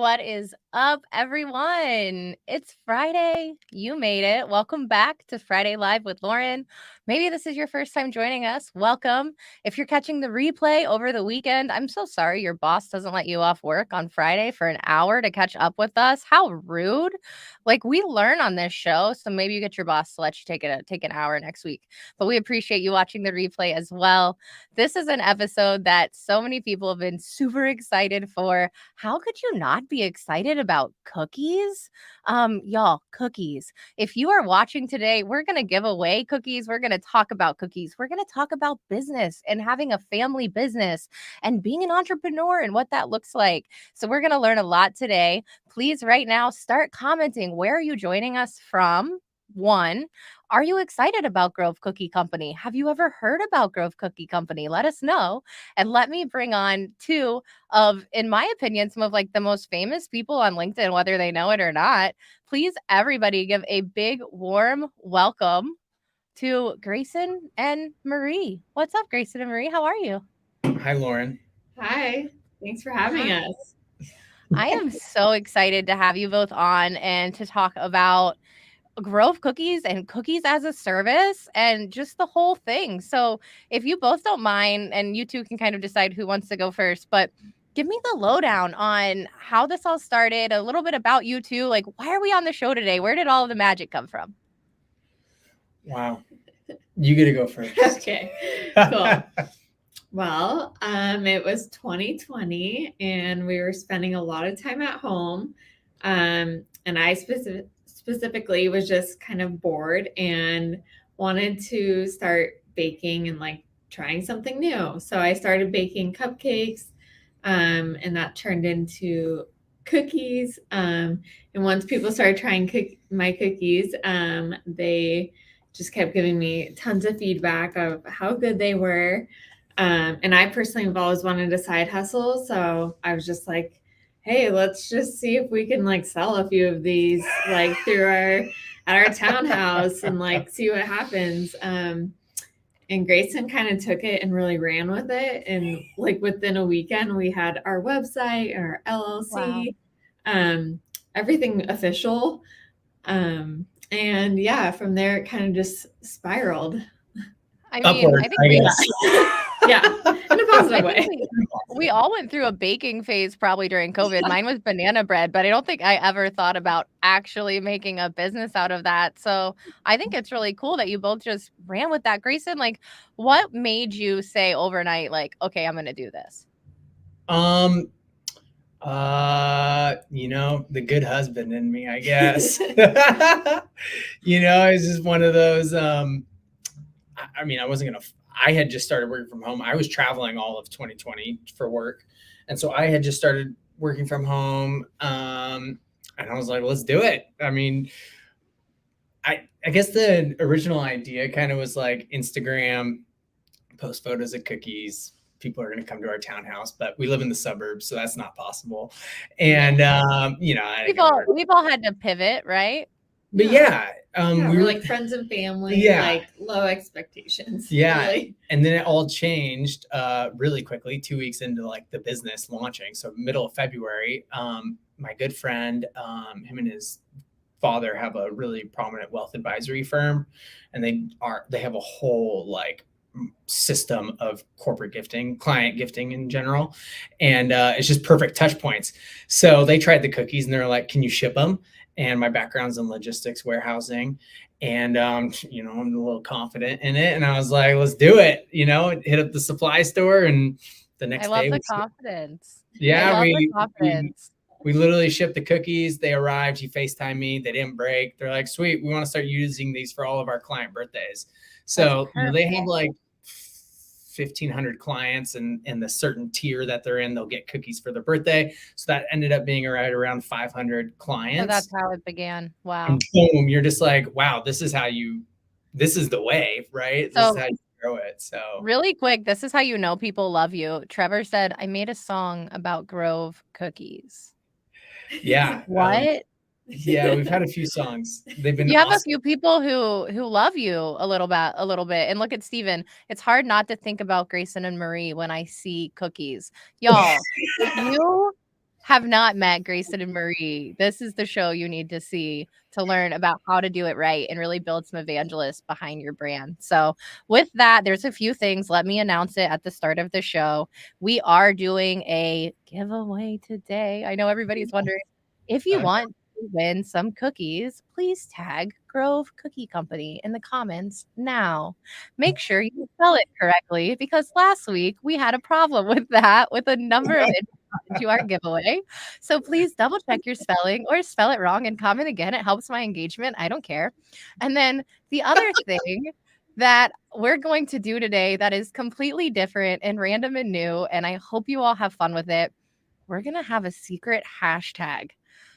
What is up, everyone? It's Friday. You made it. Welcome back to Friday Live with Lauren. Maybe this is your first time joining us. Welcome. If you're catching the replay over the weekend, I'm so sorry your boss doesn't let you off work on Friday for an hour to catch up with us. How rude. Like, we learn on this show, so maybe you get your boss to let you take an hour next week. But we appreciate you watching the replay as well. This is an episode that so many people have been super excited for. How could you not be excited about cookies? Y'all, cookies. If you are watching today, we're going to give away cookies. We're going to talk about cookies. We're going to talk about business and having a family business and being an entrepreneur and what that looks like. So we're going to learn a lot today. Please, right now, start commenting. Where are you joining us from? One, are you excited about Grove Cookie Company? Have you ever heard about Grove Cookie Company? Let us know. And let me bring on two of, in my opinion, some of like the most famous people on LinkedIn, whether they know it or not. Please, everybody, give a big, warm welcome to Grayson and Marie. What's up, Grayson and Marie? How are you? Hi, Lauren. Hi. Thanks for having us. I am so excited to have you both on and to talk about Grove Cookies and cookies as a service and just the whole thing. So if you both don't mind, and you two can kind of decide who wants to go first, but give me the lowdown on how this all started, a little bit about you two. Like, why are we on the show today? Where did all of the magic come from? Wow. You get to go first. Okay, cool. Well, it was 2020 and we were spending a lot of time at home. And I specifically was just kind of bored and wanted to start baking and like trying something new. So I started baking cupcakes, and that turned into cookies. And once people started trying my cookies, they just kept giving me tons of feedback of how good they were. And I personally have always wanted a side hustle. So I was just like, hey, let's just see if we can like sell a few of these like at our townhouse and like see what happens. And Grayson kind of took it and really ran with it. And like within a weekend, we had our website, our LLC, everything official. And yeah, from there it kind of just spiraled. I mean, Upward, I think yeah, in a positive way. We all went through a baking phase probably during COVID. Mine was banana bread, but I don't think I ever thought about actually making a business out of that. So I think it's really cool that you both just ran with that. Grayson, like, what made you say overnight, like, okay, I'm going to do this? The good husband in me, I guess. It's just one of those, I had just started working from home. I was traveling all of 2020 for work. And so I had just started working from home. And I was like, let's do it. I mean, I guess the original idea kind of was like Instagram, post photos of cookies. People are going to come to our townhouse, but we live in the suburbs, so that's not possible. And, we've all had to pivot, right? But we were like friends and family, like low expectations. Yeah. Really. And then it all changed really quickly 2 weeks into like the business launching. So middle of February, my good friend, him and his father have a really prominent wealth advisory firm, and they have a whole like system of corporate gifting, client gifting in general. And it's just perfect touch points. So they tried the cookies and they're like, can you ship them? And my background's in logistics, warehousing. And, I'm a little confident in it. And I was like, let's do it, hit up the supply store. And the next day. I love the confidence. Yeah. We literally shipped the cookies. They arrived. He FaceTimed me. They didn't break. They're like, sweet. We want to start using these for all of our client birthdays. So they have like 1,500 clients, and the certain tier that they're in, they'll get cookies for their birthday. So that ended up being right around 500 clients. So that's how it began. Wow. And boom, you're just like, wow, this is the way, right? This is how you grow it. So really quick, this is how you know people love you. Trevor said, I made a song about Grove cookies. Yeah. What? Yeah, we've had a few songs. They've been. You have a few people who love you a little bit. And look at Steven. It's hard not to think about Grayson and Marie when I see cookies. Y'all, you have not met Grayson and Marie, this is the show you need to see to learn about how to do it right and really build some evangelists behind your brand. So with that, there's a few things. Let me announce it at the start of the show. We are doing a giveaway today. I know everybody's wondering if you want to win some cookies, please tag Grove Cookie Company in the comments now. Make sure you spell it correctly because last week we had a problem with that with a number of into our giveaway. So please double check your spelling or spell it wrong and comment again. It helps my engagement. I don't care. And then the other thing that we're going to do today that is completely different and random and new, and I hope you all have fun with it. We're going to have a secret hashtag.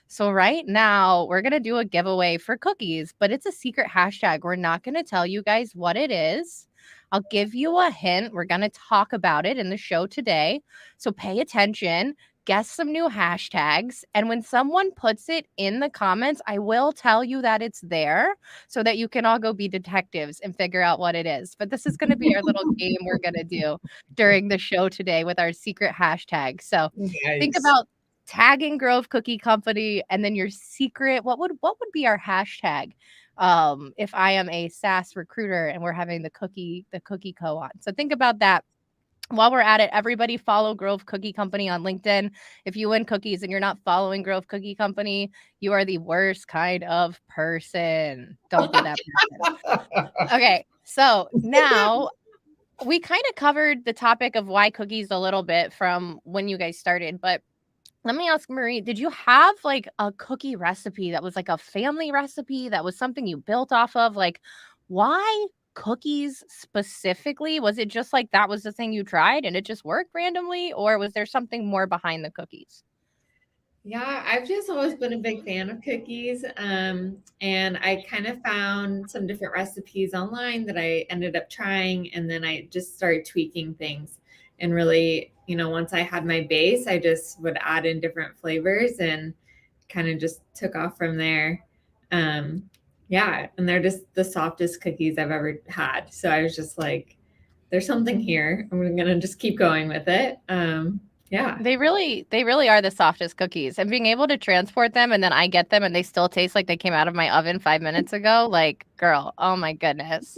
So right now we're going to do a giveaway for cookies, but it's a secret hashtag. We're not going to tell you guys what it is. I'll give you a hint. We're going to talk about it in the show today. So pay attention, guess some new hashtags. And when someone puts it in the comments, I will tell you that it's there so that you can all go be detectives and figure out what it is. But this is going to be our little game we're going to do during the show today with our secret hashtag. So think about tagging Grove Cookie Company and then your secret. What would be our hashtag? If I am a SaaS recruiter and we're having the cookie co on. So think about that. While we're at it, everybody follow Grove Cookie Company on LinkedIn. If you win cookies and you're not following Grove Cookie Company, you are the worst kind of person. Don't be that person. Okay, so now we kind of covered the topic of why cookies a little bit from when you guys started, but let me ask Marie, did you have like a cookie recipe that was like a family recipe that was something you built off of? Like, why cookies specifically? Was it just like that was the thing you tried and it just worked randomly? Or was there something more behind the cookies? Yeah, I've just always been a big fan of cookies. And I kind of found some different recipes online that I ended up trying. And then I just started tweaking things. And really, once I had my base, I just would add in different flavors and kind of just took off from there. Yeah, and they're just the softest cookies I've ever had. So I was just like, there's something here. I'm going to just keep going with it. Yeah. They really are the softest cookies. And being able to transport them and then I get them and they still taste like they came out of my oven 5 minutes ago. Like, girl, oh my goodness.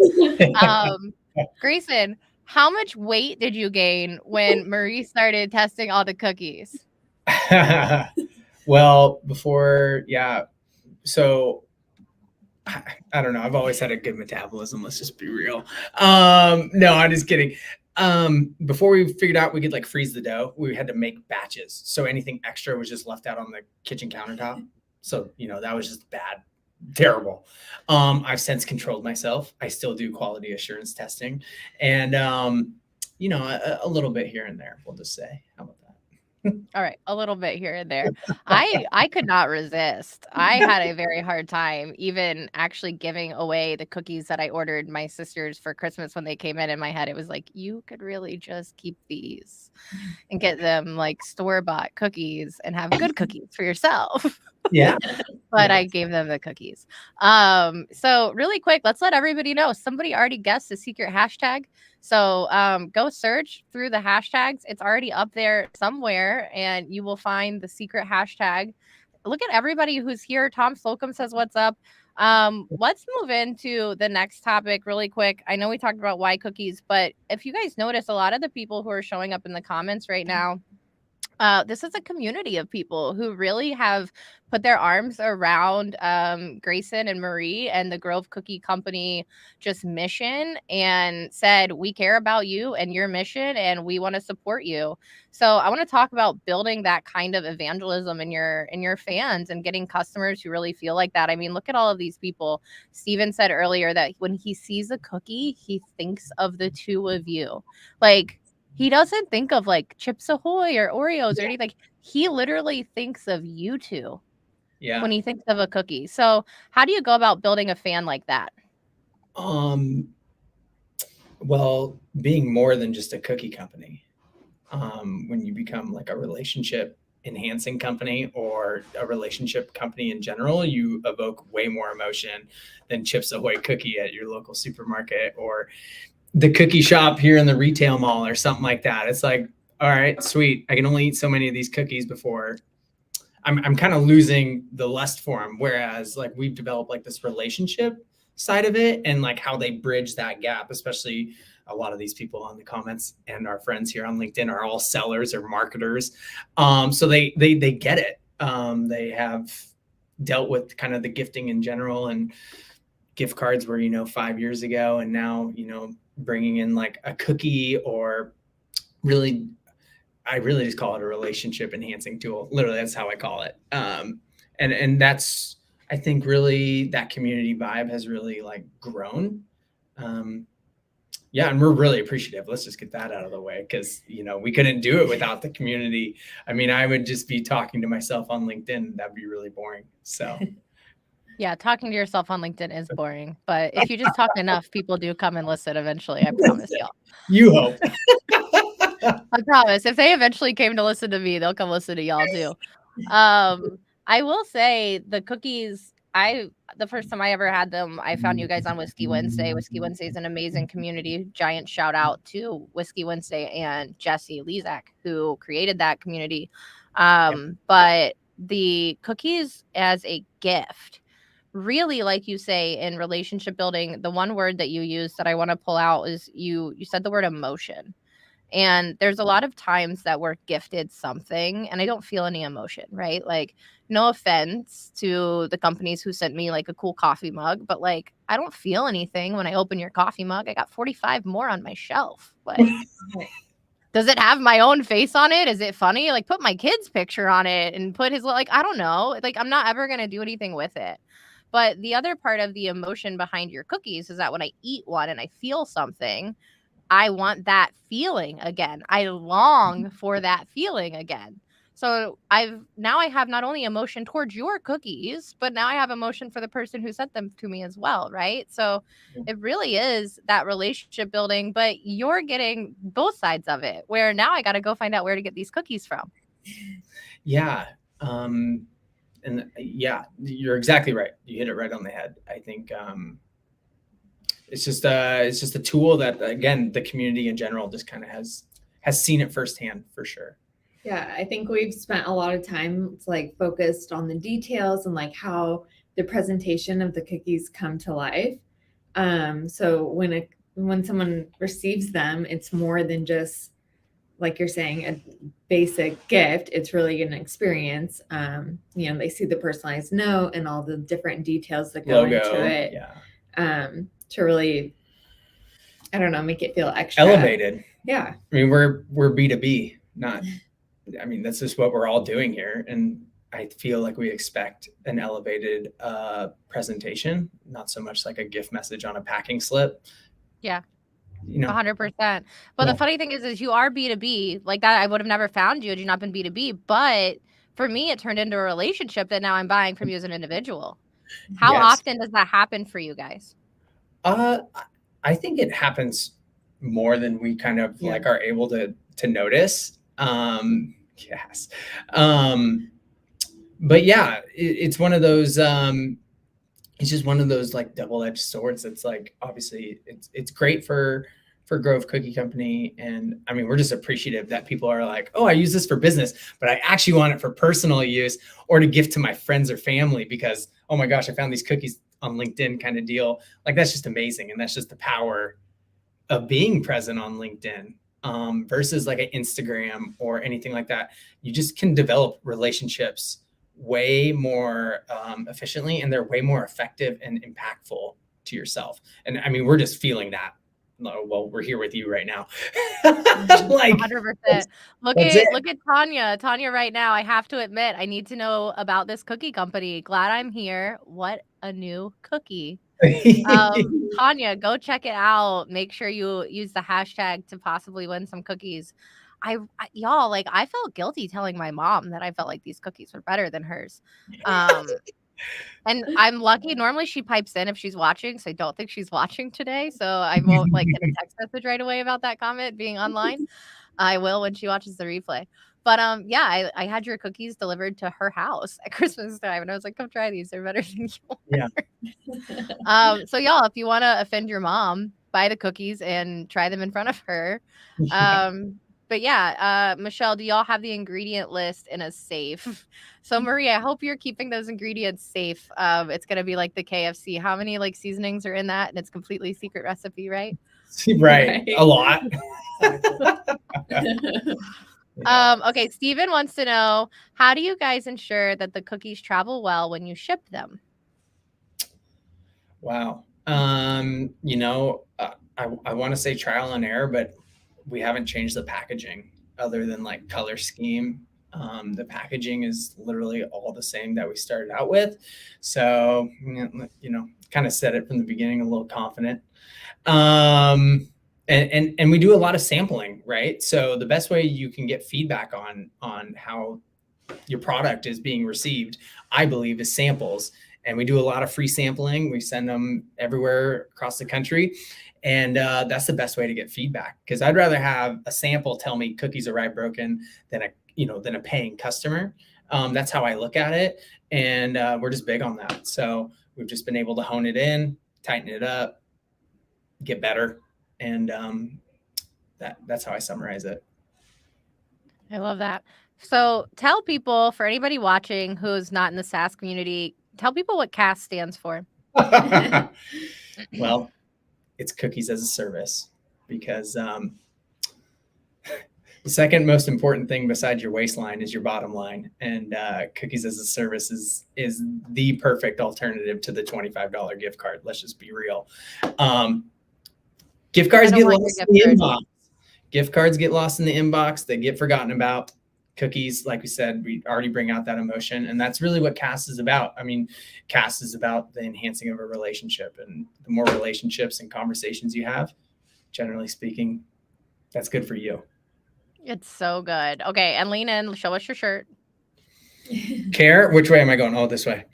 Grayson, how much weight did you gain when Marie started testing all the cookies? Well, before, yeah. So I don't know. I've always had a good metabolism. Let's just be real. No, I'm just kidding. Before we figured out we could like freeze the dough, we had to make batches. So anything extra was just left out on the kitchen countertop. So, that was just bad, terrible. I've since controlled myself. I still do quality assurance testing and, a little bit here and there, we'll just say. How about that? All right, a little bit here and there. I could not resist. I had a very hard time even actually giving away the cookies that I ordered my sisters for Christmas when they came in my head. It was like, you could really just keep these and get them like store-bought cookies and have good cookies for yourself. Yeah. But I gave them the cookies. So really quick, let's let everybody know. Somebody already guessed the secret hashtag. So go search through the hashtags. It's already up there somewhere and you will find the secret hashtag. Look at everybody who's here. Tom Slocum says, what's up? Let's move into the next topic really quick. I know we talked about why cookies, but if you guys notice, a lot of the people who are showing up in the comments right now, this is a community of people who really have put their arms around Grayson and Marie and the Grove Cookie Company just mission and said, we care about you and your mission and we want to support you. So I want to talk about building that kind of evangelism in your fans and getting customers who really feel like that. I mean, look at all of these people. Steven said earlier that when he sees a cookie, he thinks of the two of you. Like, he doesn't think of like Chips Ahoy or Oreos or anything. Like, he literally thinks of you two when he thinks of a cookie. So how do you go about building a fan like that? Well, being more than just a cookie company. When you become like a relationship enhancing company or a relationship company in general, you evoke way more emotion than Chips Ahoy cookie at your local supermarket or the cookie shop here in the retail mall or something like that. It's like, all right, sweet. I can only eat so many of these cookies before I'm kind of losing the lust for them. Whereas like we've developed like this relationship side of it, and like how they bridge that gap, especially a lot of these people on the comments and our friends here on LinkedIn are all sellers or marketers. So they get it. They have dealt with kind of the gifting in general, and gift cards were, 5 years ago, and now, bringing in like a cookie, or really, I really just call it a relationship enhancing tool. Literally, that's how I call it. And that's, I think, really that community vibe has really like grown. Yeah, and we're really appreciative. Let's just get that out of the way, because we couldn't do it without the community. I mean, I would just be talking to myself on LinkedIn. That'd be really boring. So Yeah, talking to yourself on LinkedIn is boring, but if you just talk enough, people do come and listen eventually. I promise y'all. You hope. I promise. If they eventually came to listen to me, they'll come listen to y'all too. I will say the cookies, the first time I ever had them, I found you guys on Whiskey Wednesday. Whiskey Wednesday is an amazing community. Giant shout out to Whiskey Wednesday and Jesse Lezak, who created that community. But the cookies as a gift, really, like you say, in relationship building, the one word that you use that I want to pull out is you said the word emotion. And there's a lot of times that we're gifted something and I don't feel any emotion, right? Like, no offense to the companies who sent me like a cool coffee mug, but like, I don't feel anything when I open your coffee mug. I got 45 more on my shelf. Like, does it have my own face on it? Is it funny? Like, put my kid's picture on it and put his, like, I don't know. Like, I'm not ever going to do anything with it. But the other part of the emotion behind your cookies is that when I eat one and I feel something, I want that feeling again. I long for that feeling again. So I have not only emotion towards your cookies, but now I have emotion for the person who sent them to me as well, right? So it really is that relationship building, but you're getting both sides of it, where now I got to go find out where to get these cookies from. Yeah. And yeah, you're exactly right. You hit it right on the head. I think it's just a tool that, again, the community in general just kind of has seen it firsthand, for sure. Yeah, I think we've spent a lot of time like focused on the details and like how the presentation of the cookies come to life. So when someone receives them, it's more than just, like you're saying, a basic gift. It's really an experience. They see the personalized note and all the different details that go into it. Yeah. To really, I don't know, make it feel extra elevated. Yeah. I mean, we're B2B, not, I mean, that's just what we're all doing here. And I feel like we expect an elevated presentation, not so much like a gift message on a packing slip. Yeah. 100%. But the funny thing is you are B2B. Like that, I would have never found you had you not been B2B. But for me, it turned into a relationship that now I'm buying from you as an individual. How often does that happen for you guys? I think it happens more than we kind of like are able to notice. Yes. But yeah, it's one of those, it's just one of those like double-edged swords. It's like, obviously it's great for Grove Cookie Company. And I mean, we're just appreciative that people are like, oh, I use this for business, but I actually want it for personal use or to gift to my friends or family because, oh my gosh, I found these cookies on LinkedIn kind of deal. Like, that's just amazing. And that's just the power of being present on LinkedIn versus like an Instagram or anything like that. You just can develop relationships way more efficiently, and they're way more effective and impactful to yourself. And I mean, we're just feeling that. Well, we're here with you right now. Like 100%. Look at Tanya. Tanya right now, I have to admit, I need to know about this cookie company. Glad I'm here. What a new cookie. Tanya, go check it out. Make sure you use the hashtag to possibly win some cookies. Y'all, like, I felt guilty telling my mom that I felt like these cookies were better than hers. And I'm lucky. Normally she pipes in if she's watching, so I don't think she's watching today. So I won't like get a text message right away about that comment being online. I will when she watches the replay. But yeah, I had your cookies delivered to her house at Christmas time, and I was like, "Come try these; they're better than yours." Yeah. So y'all, if you want to offend your mom, buy the cookies and try them in front of her. But yeah, Michelle, do y'all have the ingredient list in a safe? So Marie, I hope you're keeping those ingredients safe. It's gonna be like the KFC. How many like seasonings are in that? And it's completely secret recipe, right? Right. A lot. Okay, Steven wants to know, how do you guys ensure that the cookies travel well when you ship them? Wow. You know, I want to say trial and error, but we haven't changed the packaging other than like color scheme. The packaging is literally all the same that we started out with. So, you know, kind of said it from the beginning, a little confident. And we do a lot of sampling, right? So the best way you can get feedback on how your product is being received, I believe, is samples. And we do a lot of free sampling. We send them everywhere across the country. And that's the best way to get feedback, because I'd rather have a sample tell me cookies are right broken than a paying customer. That's how I look at it. And we're just big on that. So we've just been able to hone it in, tighten it up, get better. And that's how I summarize it. I love that. So tell people, for anybody watching who's not in the CAAS community, tell people what CAAS stands for. Well, it's cookies as a service, because the second most important thing besides your waistline is your bottom line. And cookies as a service is the perfect alternative to the $25 gift card. Let's just be real. Gift cards get lost in the inbox. Gift cards get lost in the inbox. They get forgotten about. Cookies, like we said, we already bring out that emotion. And that's really what CAAS is about. I mean, CAAS is about the enhancing of a relationship. And the more relationships and conversations you have, generally speaking, that's good for you. It's so good. Okay, and lean in. Show us your shirt. Care. Which way am I going? Oh, this way.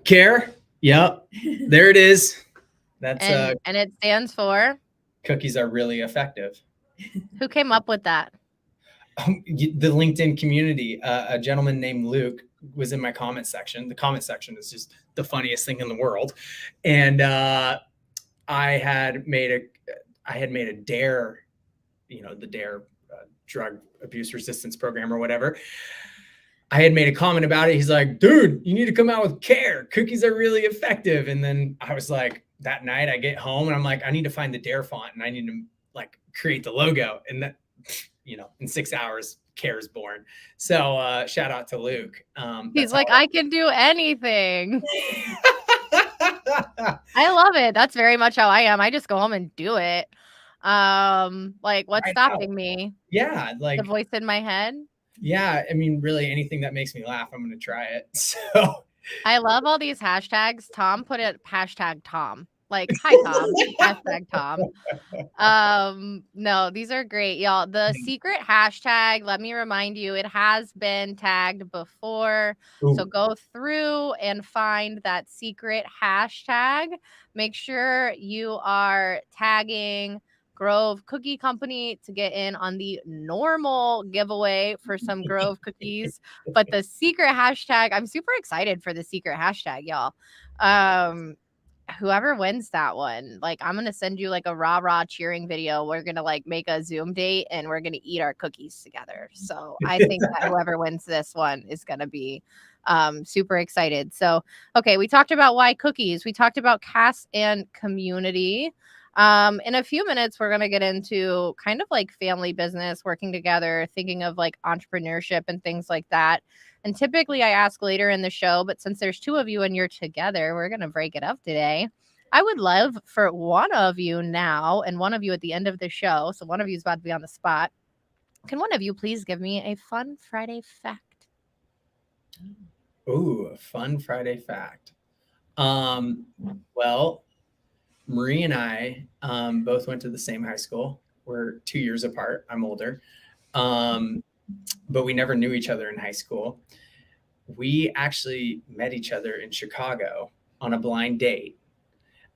Care. Yep. There it is. That's and it stands for cookies are really effective. Who came up with that? The LinkedIn community. A gentleman named Luke was in my comment section. The comment section is just the funniest thing in the world. And I had made a DARE, the DARE drug abuse resistance program or whatever. I had made a comment about it. He's like, dude, you need to come out with Care. Cookies are really effective. And then I was like, that night I get home and I'm like, I need to find the DARE font and I need to like create the logo. And that, in 6 hours, Care is born. So shout out to Luke. He's like, I can do anything. I love it. That's very much how I am. I just go home and do it. Like, what's stopping me? Yeah, like the voice in my head. Yeah, I mean, really anything that makes me laugh, I'm going to try it. So I love all these hashtags. Tom put it #Tom. Like, hi Tom. #Tom. No, these are great, y'all. The secret hashtag, let me remind you, it has been tagged before. Ooh. So go through and find that secret hashtag. Make sure you are tagging Grove Cookie Company to get in on the normal giveaway for some Grove cookies. But the secret hashtag, I'm super excited for the secret hashtag, y'all. Whoever wins that one, like, I'm gonna send you like a rah cheering video. We're gonna like make a Zoom date and we're gonna eat our cookies together. So I think that whoever wins this one is gonna be super excited. So okay, we talked about why cookies, we talked about CAAS and community. In a few minutes, we're going to get into kind of like family business, working together, thinking of like entrepreneurship and things like that. And typically I ask later in the show, but since there's two of you and you're together, we're going to break it up today. I would love for one of you now and one of you at the end of the show. So one of you is about to be on the spot. Can one of you please give me a fun Friday fact? Ooh, a fun Friday fact. Well, Marie and I both went to the same high school. We're 2 years apart. I'm older. But we never knew each other in high school. We actually met each other in Chicago on a blind date.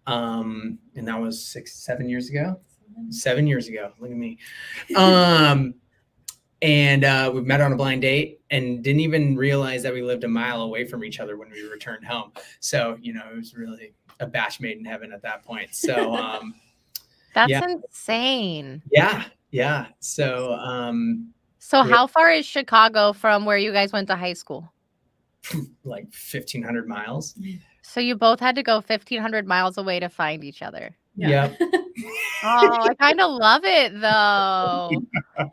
And that was 7 years ago. 7 years ago. Look at me. And we met on a blind date and didn't even realize that we lived a mile away from each other when we returned home. So, it was really a batch made in heaven at that point. So that's insane. Yeah. Yeah. So, So we how far is Chicago from where you guys went to high school? like 1,500 miles. So you both had to go 1,500 miles away to find each other. Yep. Oh, I kind of love it though.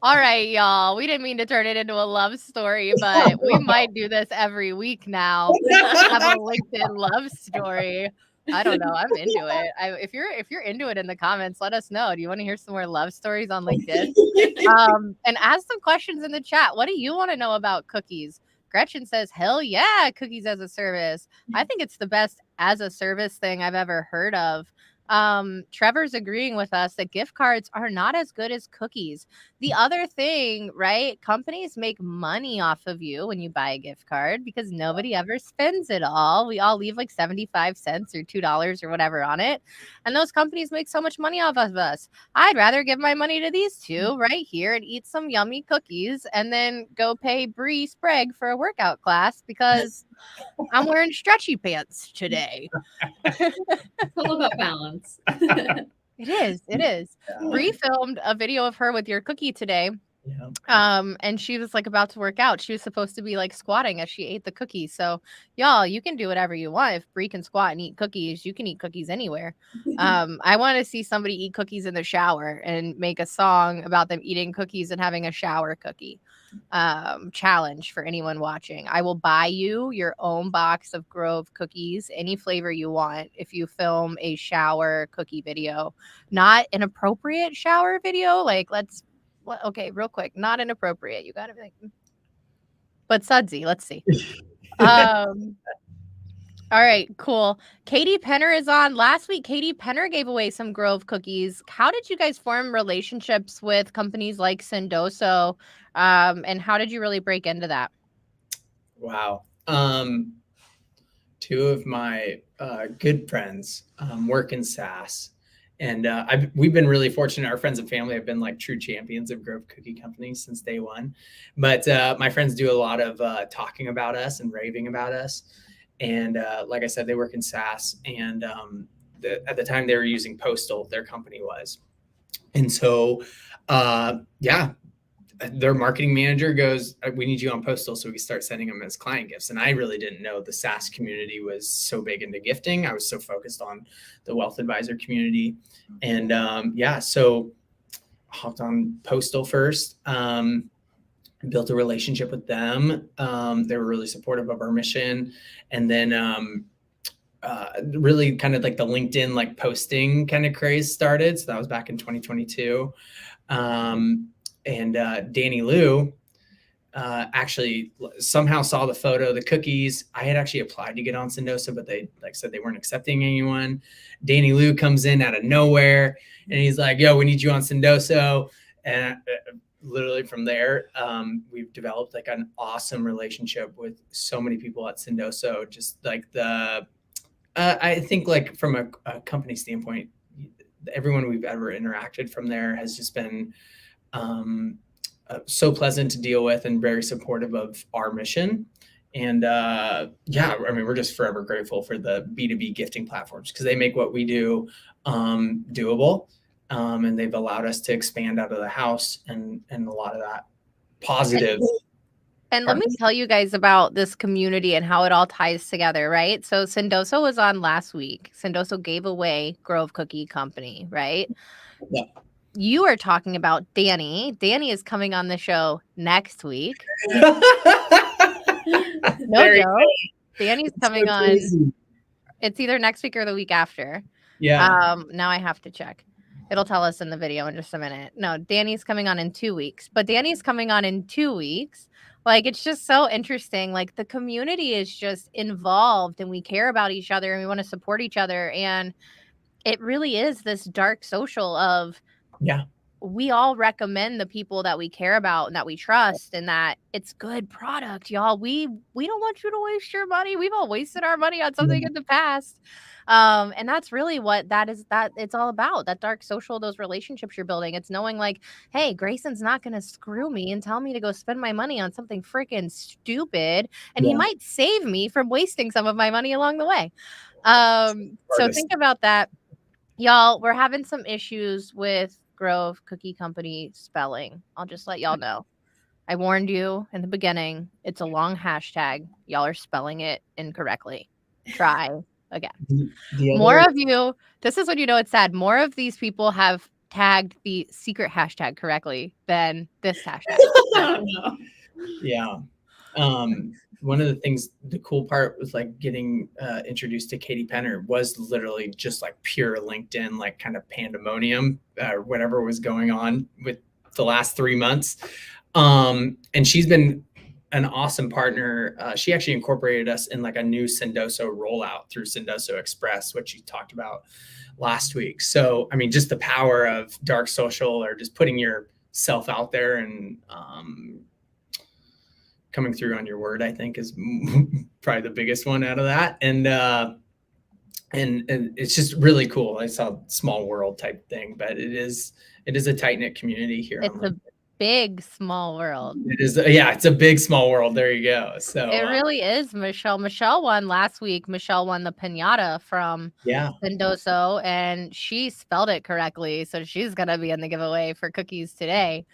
All right, y'all. We didn't mean to turn it into a love story, but we might do this every week now. Have a LinkedIn love story. I don't know. I'm into it. If you're into it in the comments, let us know. Do you want to hear some more love stories on LinkedIn? And ask some questions in the chat. What do you want to know about cookies? Gretchen says, hell yeah, cookies as a service. I think it's the best as a service thing I've ever heard of. Trevor's agreeing with us that gift cards are not as good as cookies. The other thing, right? Companies make money off of you when you buy a gift card because nobody ever spends it all. We all leave like 75 cents or $2 or whatever on it. And those companies make so much money off of us. I'd rather give my money to these two right here and eat some yummy cookies and then go pay Bree Sprague for a workout class because I'm wearing stretchy pants today. It's all about balance. It is. It is. Yeah. Bree filmed a video of her with your cookie today. Yeah. And she was like about to work out. She was supposed to be like squatting as she ate the cookie. So y'all, you can do whatever you want. If Bree can squat and eat cookies, you can eat cookies anywhere. I want to see somebody eat cookies in the shower and make a song about them eating cookies and having a shower cookie challenge for anyone watching. I will buy you your own box of Grove cookies, any flavor you want, if you film a shower cookie video. Not an appropriate shower video. Like okay, real quick, not inappropriate. You gotta be like, but sudsy. Let's see. All right, cool. Katie Penner is on. Last week, Katie Penner gave away some Grove cookies. How did you guys form relationships with companies like Sendoso? And how did you really break into that? Wow. Two of my good friends work in CAAS. And we've been really fortunate. Our friends and family have been like true champions of Grove Cookie Company since day one. But my friends do a lot of talking about us and raving about us. And like I said, they work in CAAS. And at the time they were using Postal, their company was. And so, their marketing manager goes, we need you on Postal so we can start sending them as client gifts. And I really didn't know the CAAS community was so big into gifting. I was so focused on the wealth advisor community. And so hopped on Postal first, built a relationship with them. They were really supportive of our mission. And then really kind of like the LinkedIn like posting kind of craze started. So that was back in 2022. And Danny Lou actually somehow saw the photo, the cookies. I had actually applied to get on Sendoso, but they said they weren't accepting anyone. Danny Lou comes in out of nowhere and he's like, yo, we need you on Sendoso. And literally from there, we've developed like an awesome relationship with so many people at Sendoso. Just like I think like from a company standpoint, everyone we've ever interacted from there has just been so pleasant to deal with and very supportive of our mission. And we're just forever grateful for the B2B gifting platforms because they make what we do doable. And they've allowed us to expand out of the house and a lot of that positive. And let me tell you guys about this community and how it all ties together, right? So Sendoso was on last week. Sendoso gave away Grove Cookie Company, right? Yeah. You are talking about Danny. Danny is coming on the show next week. No joke. Danny's coming on. It's either next week or the week after. Yeah. Now I have to check. It'll tell us in the video in just a minute. No, Danny's coming on in 2 weeks. But Danny's coming on in 2 weeks. Like, it's just so interesting. Like, the community is just involved and we care about each other and we want to support each other. And it really is this dark social of we all recommend the people that we care about and that we trust and that it's good product, y'all. We don't want you to waste your money. We've all wasted our money on something in the past. And that's really what that it's all about. That dark social, those relationships you're building. It's knowing like, hey, Grayson's not going to screw me and tell me to go spend my money on something freaking stupid. And he might save me from wasting some of my money along the way. So think about that. Y'all, we're having some issues with Grove Cookie Company spelling. I'll just let y'all know. I warned you in the beginning. It's a long hashtag. Y'all are spelling it incorrectly. Try again. More of you, this is when you know it's sad. More of these people have tagged the secret hashtag correctly than this hashtag. Oh, no. Yeah. One of the things, the cool part was like getting introduced to Katie Penner was literally just like pure LinkedIn, like kind of pandemonium, whatever was going on with the last 3 months. And she's been an awesome partner. She actually incorporated us in like a new Sendoso rollout through Sendoso Express, which you talked about last week. So, I mean, just the power of dark social or just putting yourself out there and coming through on your word, I think is probably the biggest one out of that. And it's just really cool. It's a small world type thing, but it is a tight knit community here. It's a big yeah, world. It is. Yeah, it's a big small world. There you go. So it really is. Michelle won last week. Michelle won the pinata from Sendoso, and she spelled it correctly, so she's gonna be in the giveaway for cookies today.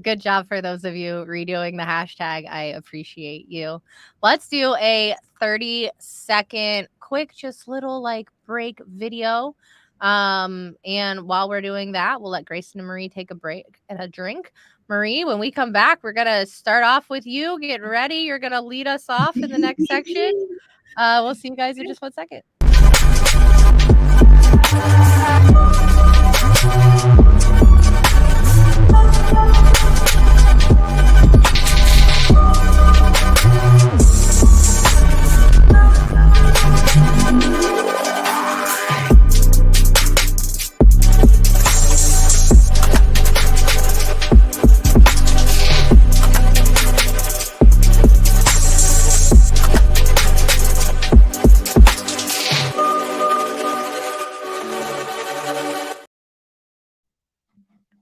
Good job for those of you redoing the hashtag. I appreciate you. Let's do a 30-second quick, just little like break video. And while we're doing that, we'll let Grayson and Marie take a break and a drink. Marie, when we come back, we're gonna start off with you. Get ready. You're gonna lead us off in the next section. We'll see you guys in just 1 second.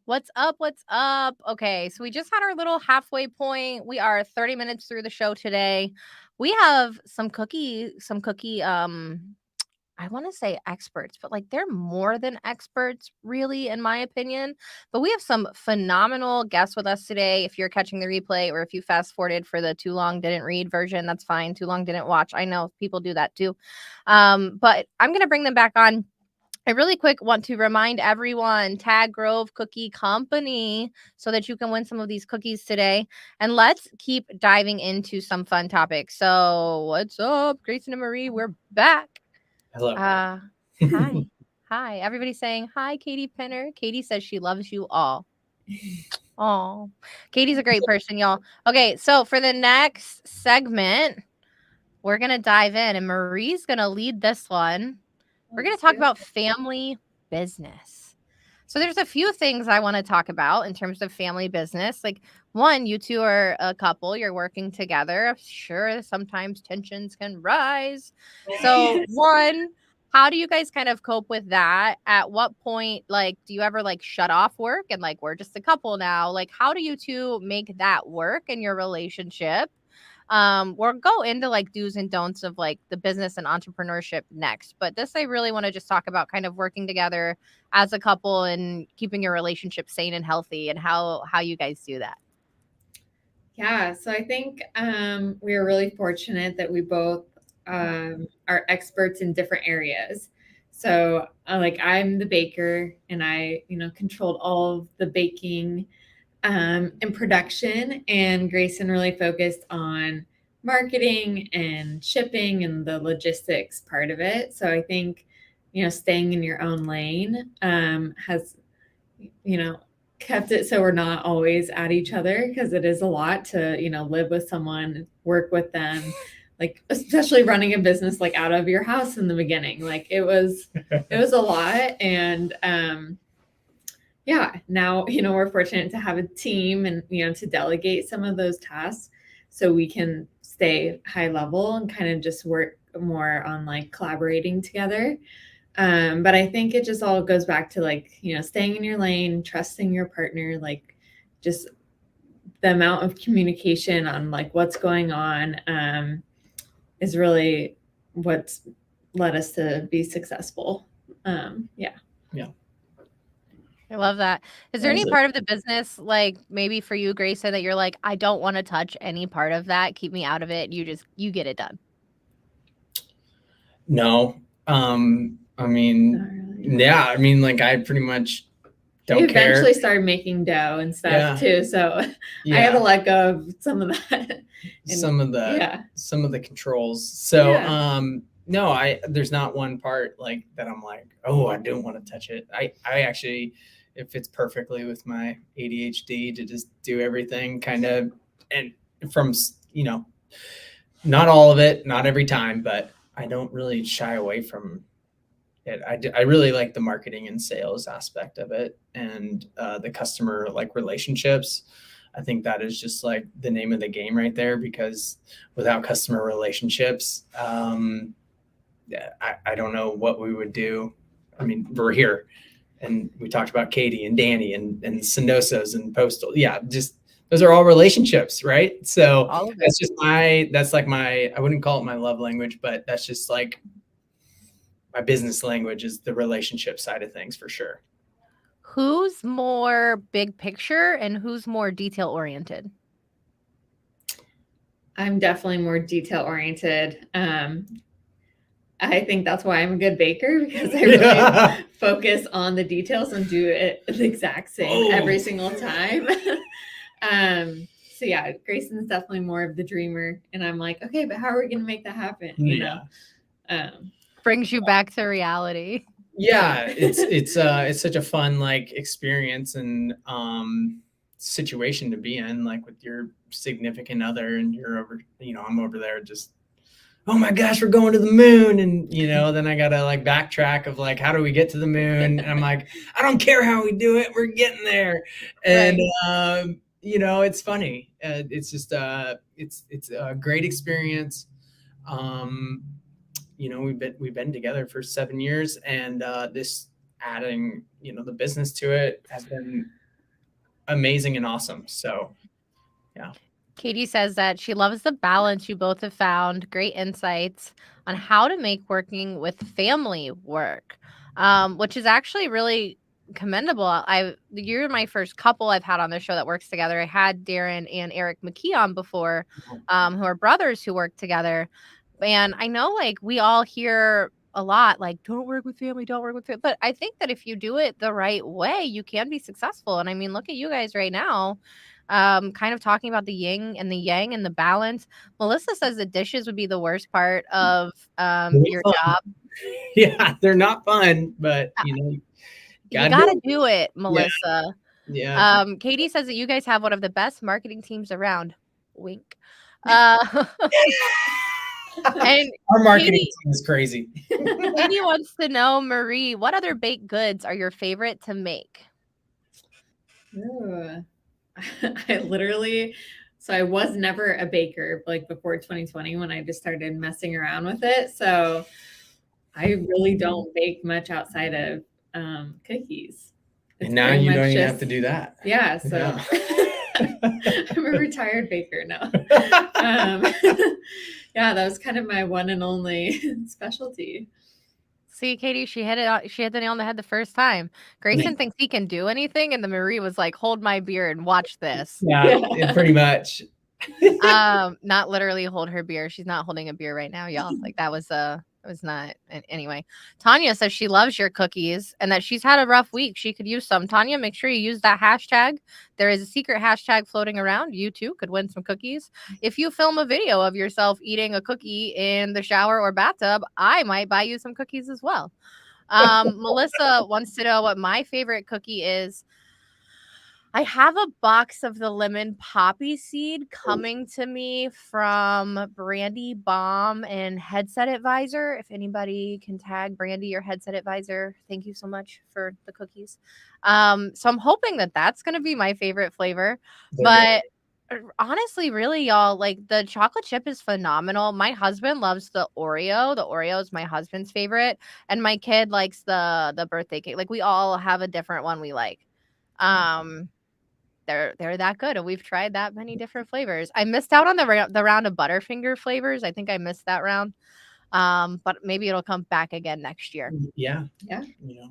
What's up? What's up? Okay, so we just had our little halfway point. We are 30 minutes through the show today. We have some cookie, I want to say experts, but like they're more than experts, really, in my opinion. But we have some phenomenal guests with us today. If you're catching the replay or if you fast forwarded for the too long didn't read version, that's fine. Too long didn't watch. I know people do that too. But I'm going to bring them back on. I really quick want to remind everyone, tag Grove Cookie Company so that you can win some of these cookies today. And let's keep diving into some fun topics. So what's up, Grayson and Marie? We're back. Hello. Hi. Hi. Everybody's saying hi, Katie Penner. Katie says she loves you all. Oh, Katie's a great person, y'all. Okay, so for the next segment, we're going to dive in and Marie's going to lead this one. We're going to talk about family business. So there's a few things I want to talk about in terms of family business. Like, one, you two are a couple. You're working together. Sure, sometimes tensions can rise. So, one, how do you guys kind of cope with that? At what point, like, do you ever like shut off work and like, we're just a couple now? Like, how do you two make that work in your relationship? We'll go into like do's and don'ts of like the business and entrepreneurship next, but this I really want to just talk about kind of working together as a couple and keeping your relationship sane and healthy and how you guys do that. Yeah, so I think we are really fortunate that we both are experts in different areas. So like I'm the baker and I, controlled all of the baking and production, and Grayson really focused on marketing and shipping and the logistics part of it. So I think, staying in your own lane has, kept it so we're not always at each other, because it is a lot to, live with someone, work with them, like especially running a business like out of your house in the beginning. Like it was a lot. And yeah, now, we're fortunate to have a team and, to delegate some of those tasks so we can stay high level and kind of just work more on like collaborating together. But I think it just all goes back to like, staying in your lane, trusting your partner, like just the amount of communication on like what's going on is really what's led us to be successful. Yeah. I love that. Is there That's any it. part of the business, like maybe for you, Grayson, that you're like, I don't want to touch any part of that. Keep me out of it. You get it done. No. I mean, Not really. yeah, I mean, like I pretty much We don't care. eventually started making dough and stuff Yeah. too, so I had Yeah. to let go of some of that. And Some of yeah, the controls. So, Yeah. no, there's not one part like that I'm like, oh, I don't want to touch it. I actually, it fits perfectly with my ADHD to just do everything kind of, and from, you know, not all of it, not every time, but I don't really shy away from it. I really like the marketing and sales aspect of it, and the customer like relationships. I think that is just like the name of the game right there, because without customer relationships, I don't know what we would do. I mean, we're here and we talked about Katie and Danny and Sendosos and Postal. Yeah, just those are all relationships, right? So All of it. that's just that's like my, I wouldn't call it my love language, but that's just like my business language is the relationship side of things for sure. Who's more big picture and who's more detail oriented? I'm definitely more detail oriented. I think that's why I'm a good baker, because I really focus on the details and do it the exact same every single time. So yeah, Grayson's definitely more of the dreamer, and I'm like, okay, but how are we going to make that happen? You know, Brings you back to reality. Yeah, it's such a fun like experience and situation to be in, like with your significant other, and you're over, you know, I'm over there just, oh my gosh, we're going to the moon, and you know, then I gotta like backtrack of like, how do we get to the moon? And I'm like, I don't care how we do it, we're getting there. And you know, it's funny. It's just it's a great experience. You know, we've been together for 7 years, and this adding, you know, the business to it has been amazing and awesome. So yeah. Katie says that she loves the balance you both have found. Great insights on how to make working with family work, which is actually really commendable. You're my first couple I've had on the show that works together. I had Darren and Eric McKee on before, who are brothers who work together. And I know, like, we all hear a lot, like, don't work with family, don't work with family. But I think that if you do it the right way, you can be successful. And I mean, look at you guys right now, kind of talking about the yin and the yang and the balance. Melissa says the dishes would be the worst part of your job. Yeah, they're not fun, but you know, you gotta do it, Melissa. Yeah. Katie says that you guys have one of the best marketing teams around. Wink. And our marketing team is crazy. Katie wants to know, Marie, what other baked goods are your favorite to make? Ooh. I was never a baker, like before 2020 when I just started messing around with it. So I really don't bake much outside of cookies. And now you don't even have to do that. Yeah. So I'm a retired baker now. Yeah, that was kind of my one and only specialty. See, Katie, she hit the nail on the head the first time. Grayson thinks he can do anything, and the Marie was like, hold my beer and watch this. Yeah, pretty much. Not literally hold her beer. She's not holding a beer right now, y'all. Like that was not. Anyway, Tanya says she loves your cookies and that she's had a rough week. She could use some. Tanya, make sure you use that hashtag. There is a secret hashtag floating around. You too could win some cookies. If you film a video of yourself eating a cookie in the shower or bathtub, I might buy you some cookies as well. Melissa wants to know what my favorite cookie is. I have a box of the lemon poppy seed coming to me from Brandy Baum and Headset Advisor. If anybody can tag Brandy or Headset Advisor, thank you so much for the cookies. So I'm hoping that that's going to be my favorite flavor. But honestly, really, y'all, like the chocolate chip is phenomenal. My husband loves the Oreo. The Oreo is my husband's favorite. And my kid likes the birthday cake. Like we all have a different one we like. They're that good, and we've tried that many different flavors. I missed out on the round of Butterfinger flavors. I think I missed that round, but maybe it'll come back again next year. Yeah. You know,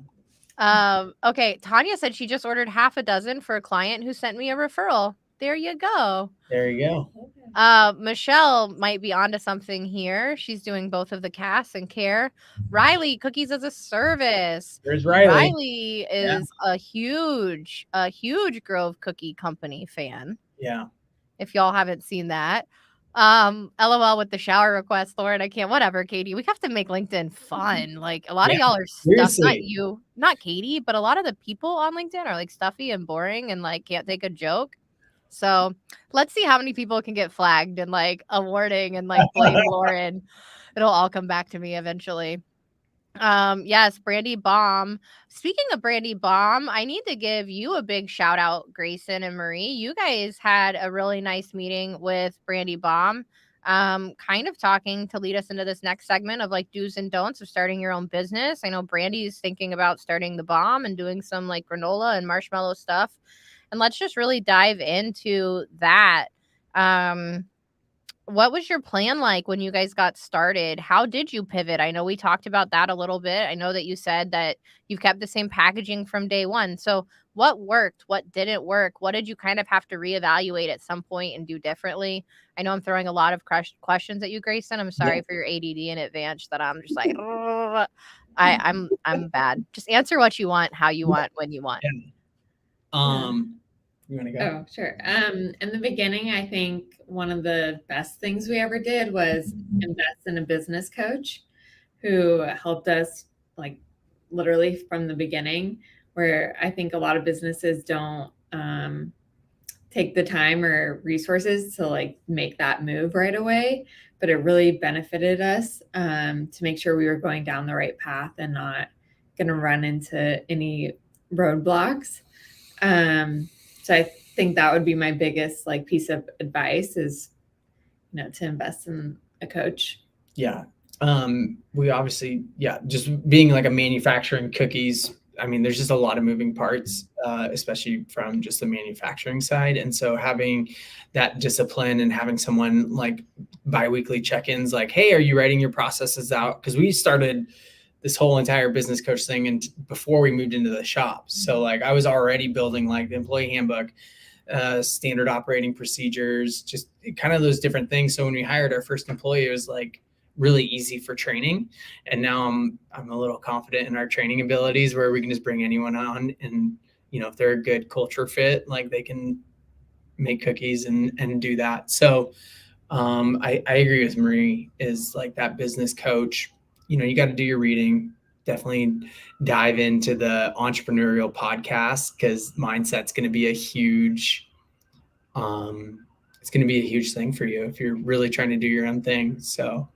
Okay, Tanya said she just ordered half a dozen for a client who sent me a referral. There you go. There you go. Michelle might be onto something here. She's doing both of the CAAS and CARE. Riley, cookies as a service. There's Riley. Riley is a huge Grove Cookie Company fan. Yeah. If y'all haven't seen that. LOL with the shower request, Lauren. I can't. Whatever, Katie. We have to make LinkedIn fun. Like a lot of y'all are stuffed. Not you, not Katie, but a lot of the people on LinkedIn are like stuffy and boring and like can't take a joke. So let's see how many people can get flagged and like a warning and like blame Lauren. It'll all come back to me eventually. Yes, Brandy Baum. Speaking of Brandy Baum, I need to give you a big shout out, Grayson and Marie. You guys had a really nice meeting with Brandy Baum. Kind of talking to lead us into this next segment of like do's and don'ts of starting your own business. I know Brandy's thinking about starting the Baum and doing some like granola and marshmallow stuff. And let's just really dive into that. What was your plan like when you guys got started? How did you pivot? I know we talked about that a little bit. I know that you said that you've kept the same packaging from day one. So what worked? What didn't work? What did you kind of have to reevaluate at some point and do differently? I know I'm throwing a lot of questions at you, Grayson. I'm sorry for your ADD in advance that I'm just like, I'm bad. Just answer what you want, how you want, when you want. You want to go? Oh, sure. In the beginning, I think one of the best things we ever did was invest in a business coach who helped us like literally from the beginning, where I think a lot of businesses don't take the time or resources to like make that move right away. But it really benefited us to make sure we were going down the right path and not going to run into any roadblocks. So I think that would be my biggest like piece of advice is, you know, to invest in a coach. Yeah. We obviously, just being like a manufacturing cookies. I mean, there's just a lot of moving parts, especially from just the manufacturing side. And so having that discipline and having someone like biweekly check-ins, like, hey, are you writing your processes out? Because we started this whole entire business coach thing and before we moved into the shop. So like I was already building like the employee handbook, standard operating procedures, just kind of those different things. So when we hired our first employee, it was like really easy for training. And now I'm a little confident in our training abilities where we can just bring anyone on and, you know, if they're a good culture fit, like they can make cookies and do that. So I agree with Marie is like that business coach. You know, you got to do your reading, definitely dive into the entrepreneurial podcast because mindset's going to be a huge, it's going to be a huge thing for you if you're really trying to do your own thing. So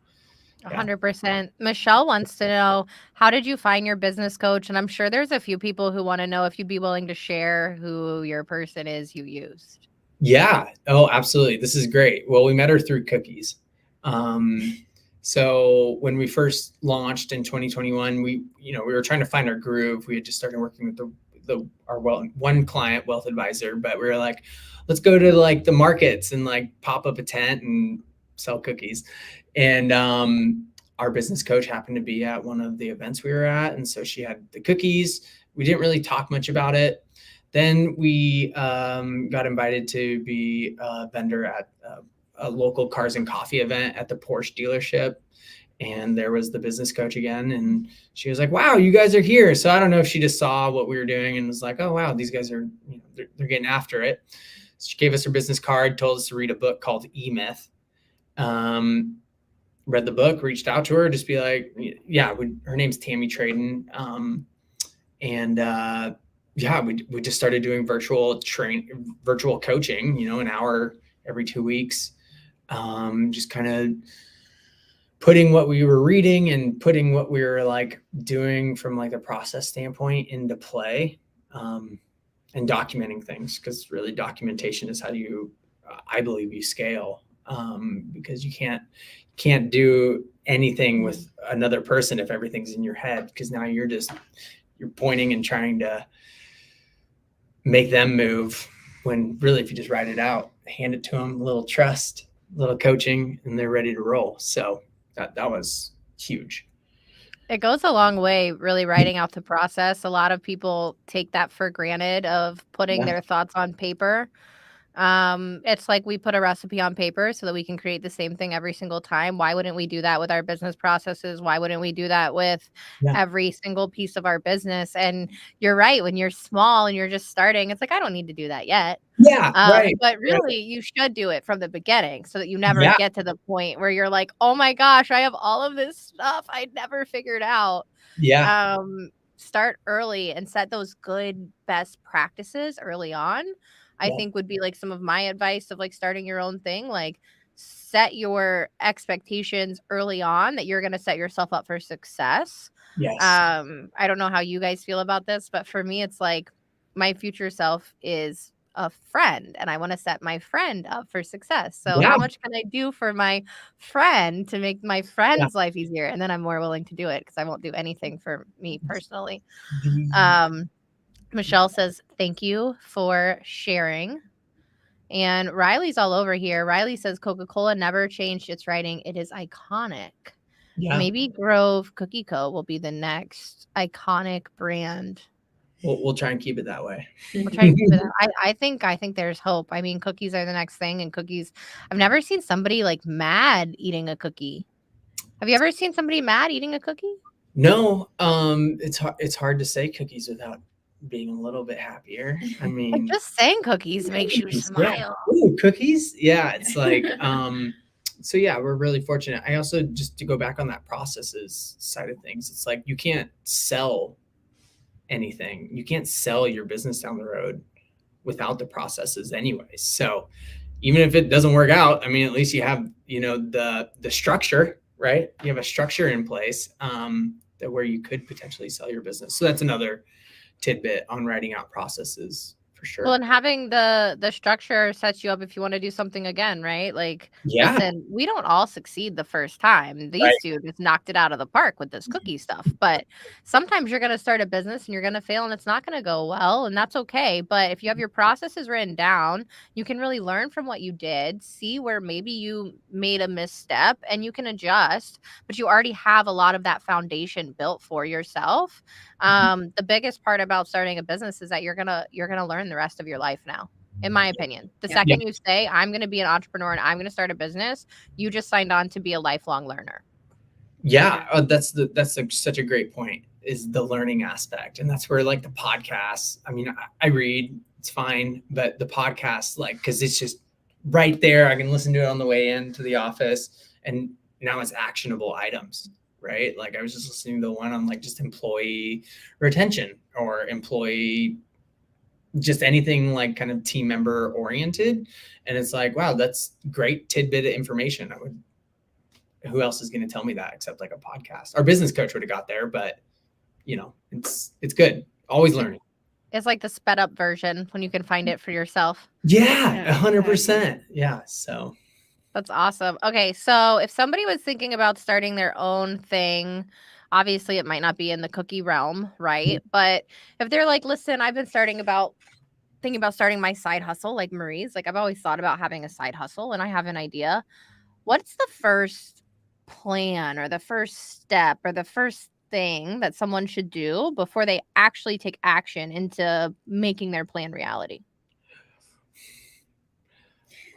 100%. Michelle wants to know, how did you find your business coach? And I'm sure there's a few people who want to know if you'd be willing to share who your person is you used. Yeah. Oh, absolutely. This is great. Well, we met her through cookies. So when we first launched in 2021, we were trying to find our groove. We had just started working with our one client, wealth advisor, but we were like, let's go to like the markets and like pop up a tent and sell cookies. And our business coach happened to be at one of the events we were at. And so she had the cookies. We didn't really talk much about it. Then we got invited to be a vendor at a local cars and coffee event at the Porsche dealership. And there was the business coach again. And she was like, wow, you guys are here. So I don't know if she just saw what we were doing and was like, oh, wow, these guys are, they're getting after it. So she gave us her business card, told us to read a book called E-Myth. Read the book, reached out to her, just be like, her name's Tammy Traden. We just started doing virtual coaching, an hour every 2 weeks. Just kind of putting what we were reading and putting what we were like doing from like a process standpoint into play, and documenting things, because really documentation is how you, I believe, you scale, because you can't do anything with another person if everything's in your head, because now you're pointing and trying to make them move, when really if you just write it out, hand it to them, a little trust, a little coaching, and they're ready to roll. So that was huge. It goes a long way, really writing out the process. A lot of people take that for granted of putting Yeah. their thoughts on paper. It's like we put a recipe on paper so that we can create the same thing every single time. Why wouldn't we do that with our business processes? Why wouldn't we do that with Yeah. every single piece of our business? And you're right, when you're small and you're just starting, it's like, I don't need to do that yet. Yeah. Right. But really, you should do it from the beginning so that you never Yeah. get to the point where you're like, oh my gosh, I have all of this stuff I never figured out. Yeah. Start early and set those good best practices early on. I Yeah. think would be like some of my advice of like starting your own thing. Like set your expectations early on that you're going to set yourself up for success. Yes. I don't know how you guys feel about this, but for me, it's like my future self is a friend and I want to set my friend up for success. So Yeah. how much can I do for my friend to make my friend's life easier? And then I'm more willing to do it because I won't do anything for me personally. Michelle says, thank you for sharing. And Riley's all over here. Riley says, Coca-Cola never changed its writing. It is iconic. Yeah. Maybe Grove Cookie Co. will be the next iconic brand. We'll try and keep it that way. We'll try to keep it that. I think there's hope. I mean, cookies are the next thing, and cookies. I've never seen somebody like mad eating a cookie. Have you ever seen somebody mad eating a cookie? No. It's hard to say cookies without being a little bit happier. I mean, Like just saying cookies makes you smile. Yeah. Ooh, cookies. Yeah. It's like, so yeah, we're really fortunate. I also, just to go back on that processes side of things, it's like, you can't sell anything. You can't sell your business down the road without the processes anyways. So even if it doesn't work out, I mean, at least you have, the structure, right? You have a structure in place, that where you could potentially sell your business. So that's another tidbit on writing out processes for sure. Well, and having the structure sets you up if you want to do something again, right? Like, Yeah. listen, we don't all succeed the first time. These two just knocked it out of the park with this cookie stuff. But sometimes you're going to start a business and you're going to fail and it's not going to go well, and that's okay. But if you have your processes written down, you can really learn from what you did, see where maybe you made a misstep, and you can adjust. But you already have a lot of that foundation built for yourself. The biggest part about starting a business is that you're gonna learn the rest of your life now, in my opinion. The second you say, I'm going to be an entrepreneur and I'm going to start a business, you just signed on to be a lifelong learner. Yeah. That's such a great point, is the learning aspect. And that's where like the podcasts, I mean, I read, it's fine, but the podcast, like, cause it's just right there. I can listen to it on the way into the office, and now it's actionable items, right? Like I was just listening to the one on like just employee retention or employee, just anything like kind of team member oriented. And it's like, wow, that's great tidbit of information. Who else is going to tell me that except like a podcast? Our business coach would have got there, but it's good. Always learning. It's like the sped up version when you can find it for yourself. Yeah, 100%. Yeah. So that's awesome. Okay. So if somebody was thinking about starting their own thing, obviously it might not be in the cookie realm, right? But if they're like, listen, I've been thinking about starting my side hustle, like Marie's, like I've always thought about having a side hustle and I have an idea. What's the first plan or the first step or the first thing that someone should do before they actually take action into making their plan reality?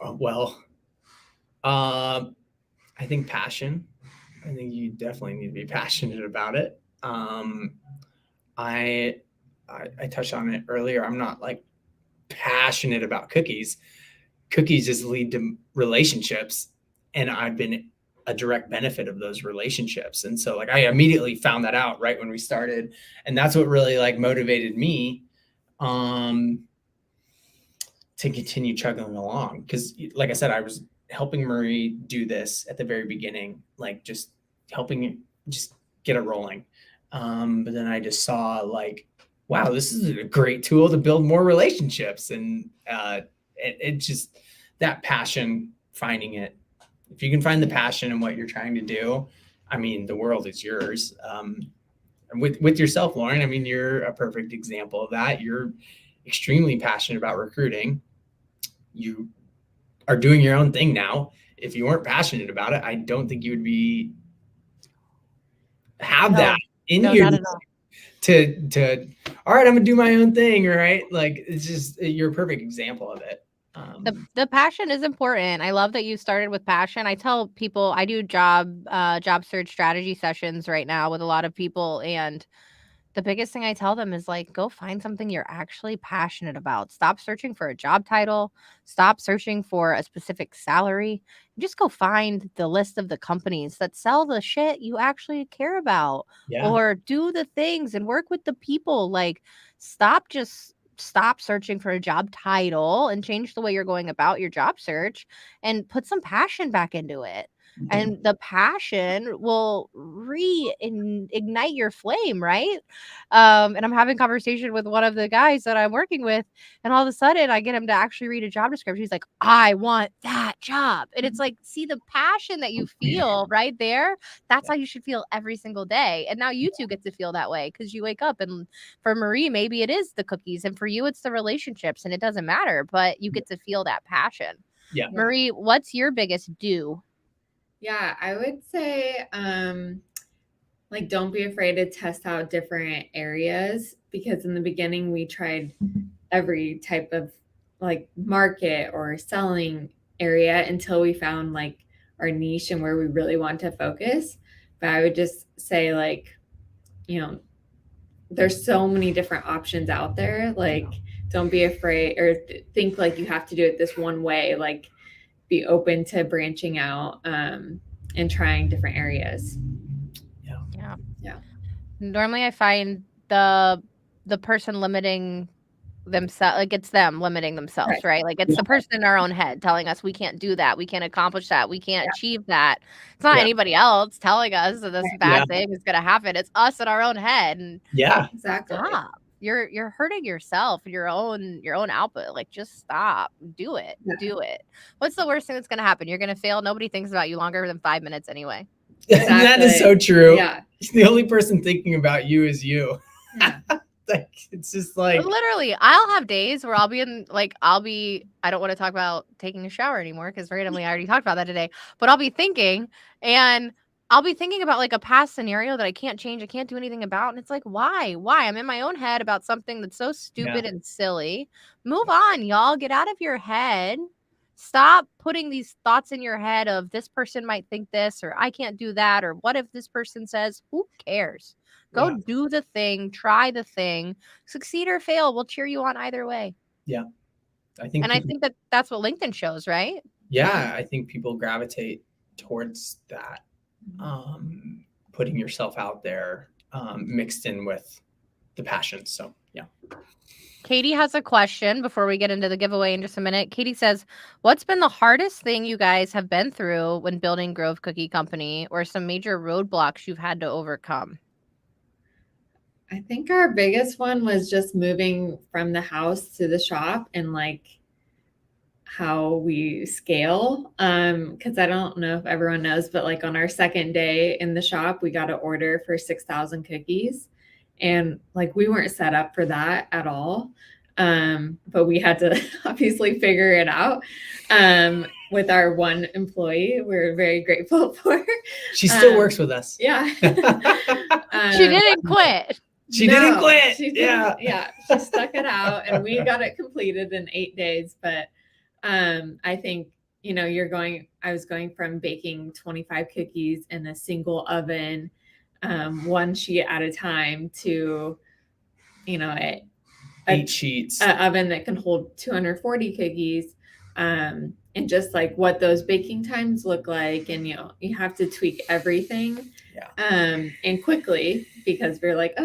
Well, I think passion. I think you definitely need to be passionate about it. I touched on it earlier. I'm not like passionate about cookies. Cookies just lead to relationships, and I've been a direct benefit of those relationships. And so like I immediately found that out right when we started, and that's what really like motivated me to continue chugging along. Because like I said, I was helping Marie do this at the very beginning, like just helping just get it rolling. But then I just saw like, wow, this is a great tool to build more relationships. And it just, that passion, finding it. If you can find the passion in what you're trying to do, I mean, the world is yours. And with yourself, Lauren, I mean, you're a perfect example of that. You're extremely passionate about recruiting. You are doing your own thing now. If you weren't passionate about it, I don't think you would be have No, that in no, you not at all. to all right, I'm gonna do my own thing, right? Like it's just you're a perfect example of it. The passion is important. I love that you started with passion. I tell people I do job search strategy sessions right now with a lot of people, and the biggest thing I tell them is like, go find something you're actually passionate about. Stop searching for a job title. Stop searching for a specific salary. Just go find the list of the companies that sell the shit you actually care about, Yeah. or do the things and work with the people. Like, stop searching for a job title and change the way you're going about your job search and put some passion back into it. And the passion will ignite your flame, right? And I'm having conversation with one of the guys that I'm working with, and all of a sudden I get him to actually read a job description. He's like, I want that job. And it's like, see the passion that you feel right there. That's how you should feel every single day. And now you two get to feel that way because you wake up, and for Marie, maybe it is the cookies, and for you, it's the relationships, and it doesn't matter, but you get to feel that passion. Yeah. Marie, what's your biggest do? Yeah, I would say like don't be afraid to test out different areas, because in the beginning we tried every type of like market or selling area until we found like our niche and where we really want to focus. But I would just say, like, you know, there's so many different options out there. Like, don't be afraid or think like you have to do it this one way. Like, be open to branching out and trying different areas. Yeah. Normally I find the person limiting themselves, like it's them limiting themselves, right? Like it's the person in our own head telling us we can't do that, we can't accomplish that, we can't achieve that. It's not anybody else telling us that this bad thing is going to happen. It's us in our own head. And exactly. Stop. You're hurting yourself, your own output. Like, just stop. Do it. Do it. What's the worst thing that's going to happen? You're going to fail. Nobody thinks about you longer than 5 minutes anyway. Exactly. That is so true. Yeah. The only person thinking about you is you. Yeah. Like, it's just like, literally, I'll have days where I don't want to talk about taking a shower anymore because randomly I already talked about that today, but I'll be thinking about like a past scenario that I can't change, I can't do anything about. And it's like, why? I'm in my own head about something that's so stupid and silly. Move on, y'all. Get out of your head. Stop putting these thoughts in your head of this person might think this, or I can't do that, or what if this person says, who cares? Go do the thing, try the thing, succeed or fail. We'll cheer you on either way. Yeah. I think that's what LinkedIn shows, right? Yeah. I think people gravitate towards that. Putting yourself out there, mixed in with the passion. So, yeah. Katie has a question before we get into the giveaway in just a minute. Katie says, what's been the hardest thing you guys have been through when building Grove Cookie Company, or some major roadblocks you've had to overcome? I think our biggest one was just moving from the house to the shop and like how we scale. Because I don't know if everyone knows, but like on our second day in the shop, we got an order for 6,000 cookies. And like we weren't set up for that at all. But we had to obviously figure it out. With our one employee, we're very grateful for. She still works with us. Yeah. She didn't quit. She didn't quit. She stuck it out, and we got it completed in 8 days. But I think, I was going from baking 25 cookies in a single oven, one sheet at a time, to, 8 sheets, an oven that can hold 240 cookies. And just like what those baking times look like. And, you have to tweak everything. And quickly, because we're like,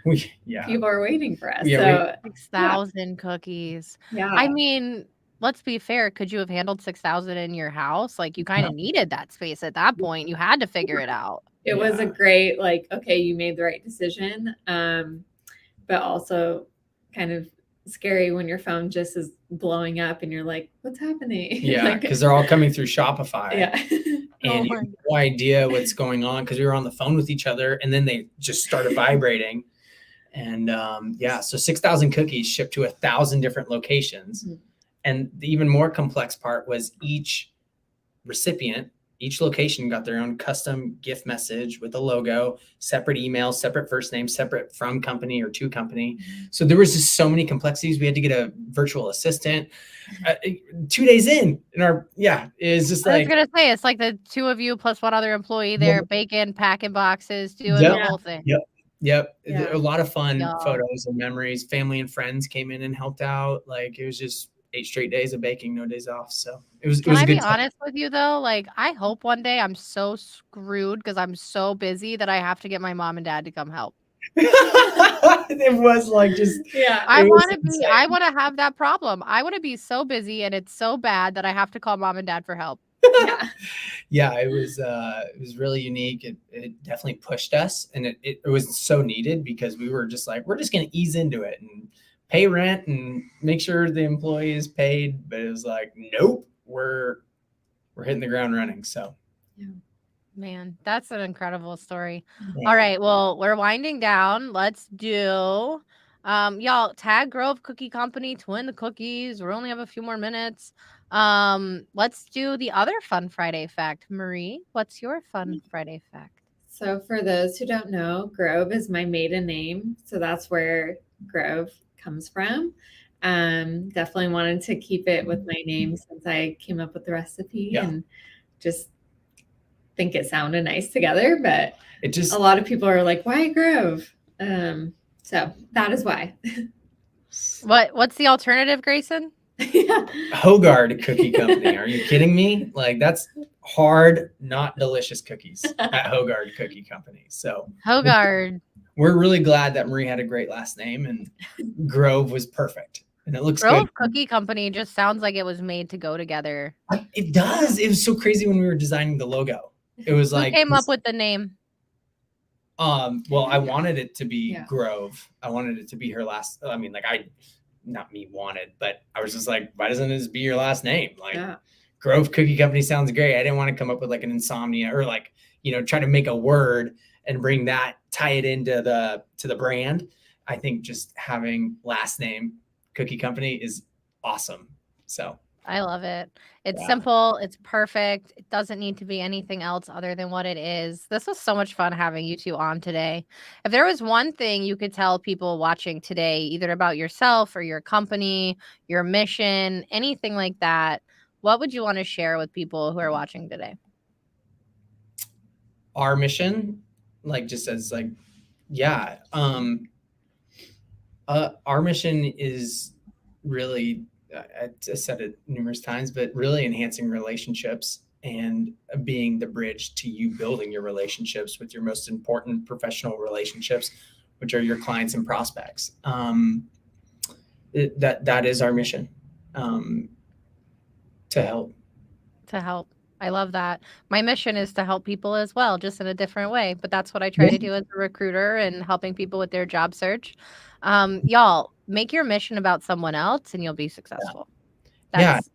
people are waiting for us. So 6,000 cookies. Yeah. I mean, let's be fair. Could you have handled 6,000 in your house? Like, you kind of needed that space at that point. You had to figure it out. It was a great, like, okay, you made the right decision. But also kind of scary when your phone just is blowing up and you're like, what's happening? Yeah, because they're all coming through Shopify. Yeah. And you have no idea what's going on because we were on the phone with each other, and then they just started vibrating. And so 6,000 cookies shipped to 1,000 different locations. Mm-hmm. And the even more complex part was each recipient each location got their own custom gift message with a logo, separate email, separate first name, separate from company or to company. So there was just so many complexities. We had to get a virtual assistant 2 days in our, it's just I was like, gonna say it's like the two of you plus one other employee there, baking, packing boxes, doing Yep. the whole thing. Yep. Yeah. A lot of fun Y'all. photos and memories. Family and friends came in and helped out. Like it was just 8 straight days of baking, no days off. So it was Can a I good be time. honest with you though? Like, I hope one day I'm so screwed because I'm so busy that I have to get my mom and dad to come help. It was like just I it was want to be. insane. I want to have that problem. I want to be so busy and it's so bad that I have to call mom and dad for help. Yeah. It was really unique. It definitely pushed us, and it was so needed because we were just like, we're just gonna ease into it and pay rent and make sure the employee is paid. But it was like, nope, we're hitting the ground running. So Man, that's an incredible story. yeah. All right, well, we're winding down. Let's do y'all tag Grove Cookie Company to win the cookies. We only have a few more minutes. Let's do the other fun Friday fact. Marie, what's your fun Friday fact? So for those who don't know, Grove is my maiden name. So that's where Grove comes from. Definitely wanted to keep it with my name since I came up with the recipe and just think it sounded nice together. But It just a lot of people are like, why Grove? So that is why. What's the alternative, Grayson? Hogard Cookie Company. Are you kidding me? Like that's hard, not delicious cookies at Hogard Cookie Company. So Hogard. we're really glad that Marie had a great last name and Grove was perfect. And it looks Grove good. Cookie Company just sounds like it was made to go together. It does. It was so crazy when we were designing the logo. It was Who like came up with the name? well, I wanted it to be Yeah. Grove. I wanted it to be her last. I mean, like not me wanted, but I was just like, why doesn't this be your last name? Like Grove Cookie Company sounds great. I didn't want to come up with like an insomnia or like, try to make a word and bring that, tie it into the brand. I think just having last name Cookie Company is awesome. So I love it. It's simple. It's perfect. It doesn't need to be anything else other than what it is. This was so much fun having you two on today. If there was one thing you could tell people watching today, either about yourself or your company, your mission, anything like that, what would you want to share with people who are watching today? Our mission, like just as like, our mission is really, I said it numerous times, but really enhancing relationships and being the bridge to you building your relationships with your most important professional relationships, which are your clients and prospects. That is our mission, to help. To help. I love that. My mission is to help people as well, just in a different way. But that's what I try to do as a recruiter and helping people with their job search. Y'all, make your mission about someone else and you'll be successful. That's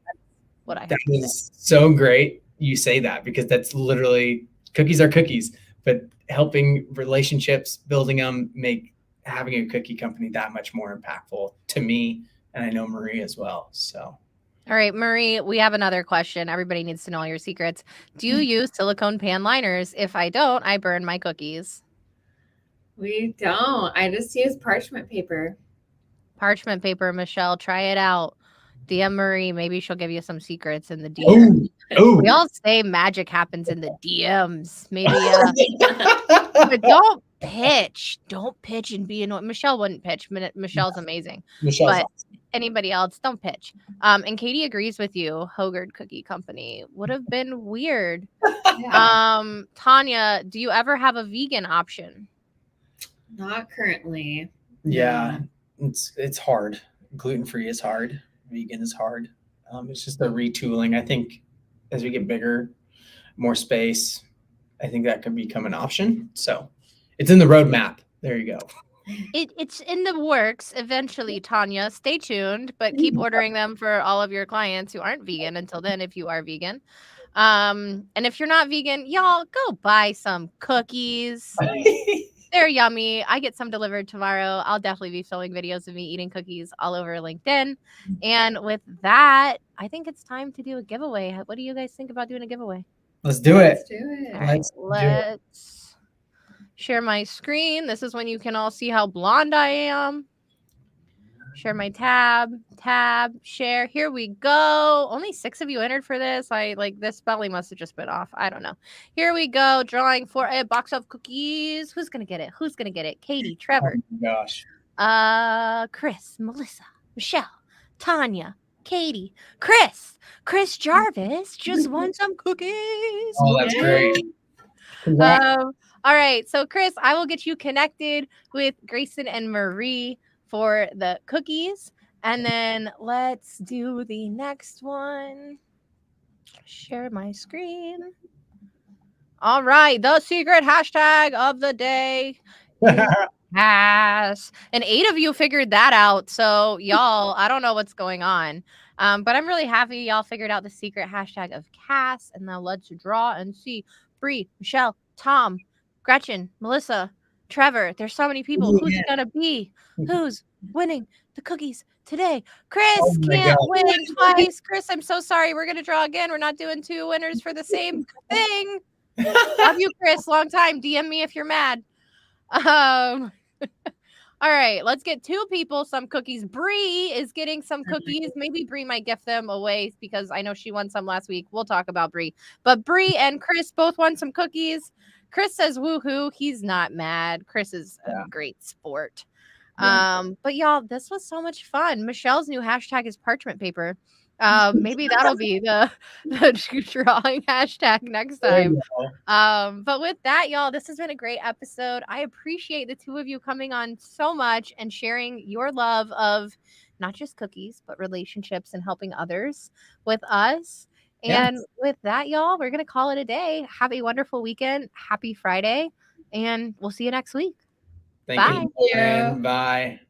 what I have to say. So great you say that, because that's literally, cookies are cookies, but helping relationships, building them, make having a cookie company that much more impactful to me. And I know Marie as well. So. All right, Marie, we have another question. Everybody needs to know all your secrets. Do you use silicone pan liners? If I don't, I burn my cookies. We don't. I just use parchment paper. Parchment paper, Michelle, try it out. DM Marie, maybe she'll give you some secrets in the DMs. We all say magic happens in the DMs. Maybe, but don't pitch. Don't pitch and be annoying. Michelle wouldn't pitch. Michelle's amazing. But anybody else, don't pitch. And Katie agrees with you. Hogard Cookie Company would have been weird. Tanya, do you ever have a vegan option? Not currently. Yeah, it's hard. Gluten-free is hard. Vegan is hard. It's just the retooling. I think as we get bigger, more space, I think that could become an option. So it's in the roadmap. There you go. It's in the works eventually, Tanya. Stay tuned, but keep ordering them for all of your clients who aren't vegan until then, if you are vegan. And if you're not vegan, y'all go buy some cookies. They're yummy. I get some delivered tomorrow. I'll definitely be filming videos of me eating cookies all over LinkedIn. And with that, I think it's time to do a giveaway. What do you guys think about doing a giveaway? Let's do it. Let's do it. All right, Let's do it. let's share my screen. This is when you can all see how blonde I am. Share my tab, share. Here we go. Only 6 of you entered for this. This spelling must have just been off. I don't know. Here we go. Drawing for a box of cookies. Who's gonna get it? Who's gonna get it? Katie, Trevor. Oh my gosh. Chris, Melissa, Michelle, Tanya, Katie, Chris Jarvis just won some cookies. Oh, that's great. All right. So Chris, I will get you connected with Grayson and Marie for the cookies. And then let's do the next one. Share my screen. All right. The secret hashtag of the day. CAAS. And 8 of you figured that out. So y'all, I don't know what's going on. But I'm really happy y'all figured out the secret hashtag of CAAS. And now let's draw and see. Bree, Michelle, Tom, Gretchen, Melissa, Trevor. There's so many people. Who's it gonna be? Who's winning the cookies today? Chris can't win twice. Chris, I'm so sorry. We're gonna draw again. We're not doing 2 winners for the same thing. Love you, Chris. Long time. DM me if you're mad. All right, let's get 2 people some cookies. Bree is getting some cookies. Maybe Bree might gift them away because I know she won some last week. We'll talk about Bree. But Bree and Chris both won some cookies. Chris says woohoo. He's not mad. Chris is a great sport. But y'all, this was so much fun. Michelle's new hashtag is parchment paper. Maybe that'll be the drawing hashtag next time. But with that, y'all, this has been a great episode. I appreciate the 2 of you coming on so much and sharing your love of not just cookies, but relationships and helping others with us. And with that, y'all, we're going to call it a day. Have a wonderful weekend. Happy Friday. And we'll see you next week. Thank you. Bye.